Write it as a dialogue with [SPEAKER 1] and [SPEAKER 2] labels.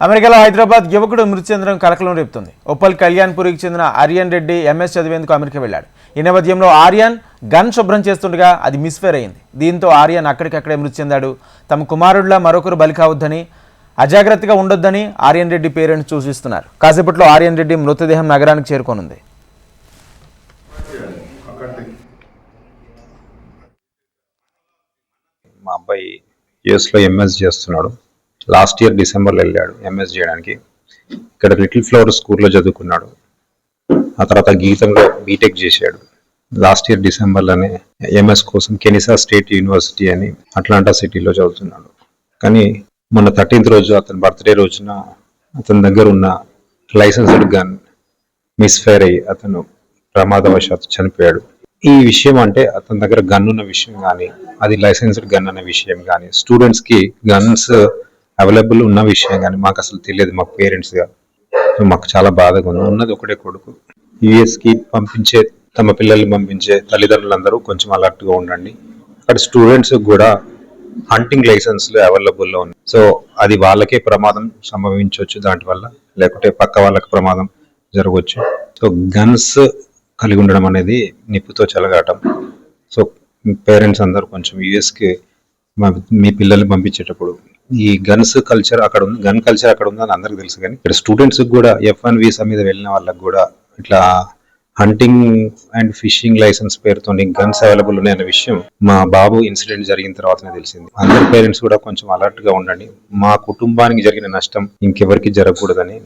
[SPEAKER 1] అమెరికాలో హైదరాబాద్ యువకుడు మృతి చెందడం కలకలం రేపుతుంది. ఉప్పల్ కళ్యాణ్పురికి చెందిన ఆర్యన్ రెడ్డి ఎంఎస్ చదివేందుకు అమెరికా వెళ్లాడు. ఈ నేపథ్యంలో ఆర్యన్ గన్ శుభ్రం చేస్తుండగా అది మిస్ఫైర్ అయింది. దీంతో ఆర్యన్ అక్కడికక్కడే మృతి చెందాడు. తమ కుమారుడిలా మరొకరు బలి కావద్దని, అజాగ్రత్తగా ఉండొద్దని ఆర్యన్ రెడ్డి పేరెంట్స్ సూచిస్తున్నారు. కాసేపట్లో ఆర్యన్ రెడ్డి మృతదేహం నగరానికి చేరుకోనుంది.
[SPEAKER 2] మా అబ్బాయి యూఎస్లో ఎంఎస్ చేస్తున్నాడు. లాస్ట్ ఇయర్ డిసెంబర్లో వెళ్ళాడు ఎంఎస్ చేయడానికి. ఇక్కడ లిటిల్ ఫ్లవర్ స్కూల్లో చదువుకున్నాడు. ఆ తర్వాత గీతంలో బీటెక్ చేశాడు. లాస్ట్ ఇయర్ డిసెంబర్లోనే ఎంఎస్ కోసం కెనిసా స్టేట్ యూనివర్సిటీ అని అట్లాంటా సిటీలో చదువుతున్నాడు. కానీ మొన్న 13th రోజు అతని బర్త్డే రోజున అతని దగ్గర ఉన్న లైసెన్స్డ్ గన్ మిస్ఫైర్ అయ్యి అతను ప్రమాదవశాత్తు చనిపోయాడు. ఈ విషయం అంటే అతని దగ్గర గన్ ఉన్న విషయం కానీ, అది లైసెన్స్డ్ గన్ అనే విషయం కానీ, స్టూడెంట్స్కి గన్స్ అవైలబుల్ ఉన్న విషయం కానీ మాకు అసలు తెలియదు. మా పేరెంట్స్గా మాకు చాలా బాధగా ఉంది. ఉన్నది ఒకటే కొడుకు. యుఎస్కి పంపించే తమ పిల్లల్ని పంపించే తల్లిదండ్రులందరూ కొంచెం అలర్ట్గా ఉండండి. అక్కడ స్టూడెంట్స్ కూడా హంటింగ్ లైసెన్స్లు అవైలబుల్లో ఉన్నాయి. సో అది వాళ్ళకే ప్రమాదం సంభవించవచ్చు దాంట్ వల్ల, లేకుంటే పక్క వాళ్ళకి ప్రమాదం జరగవచ్చు. సో గన్స్ కలిగి ఉండడం అనేది నిప్పుతో చెలగాటం. సో పేరెంట్స్ అందరూ కొంచెం యుఎస్కి మీ పిల్లల్ని పంపించేటప్పుడు ఈ గన్స్ కల్చర్ అక్కడ ఉంది, గన్ కల్చర్ అక్కడ ఉందని అందరికి తెలుసు. కానీ ఇక్కడ స్టూడెంట్స్ కూడా F1 వీసా మీద వెళ్ళిన వాళ్ళకి కూడా ఇట్లా హంటింగ్ అండ్ ఫిషింగ్ లైసెన్స్ పేరుతో గన్స్ అవైలబుల్ ఉన్నాయన్న విషయం మా బాబు ఇన్సిడెంట్ జరిగిన తర్వాతనే తెలిసింది. అందరు పేరెంట్స్ కూడా కొంచెం అలర్ట్ గా ఉండండి. మా కుటుంబానికి జరిగిన నష్టం ఇంకెవరికి జరగకూడదని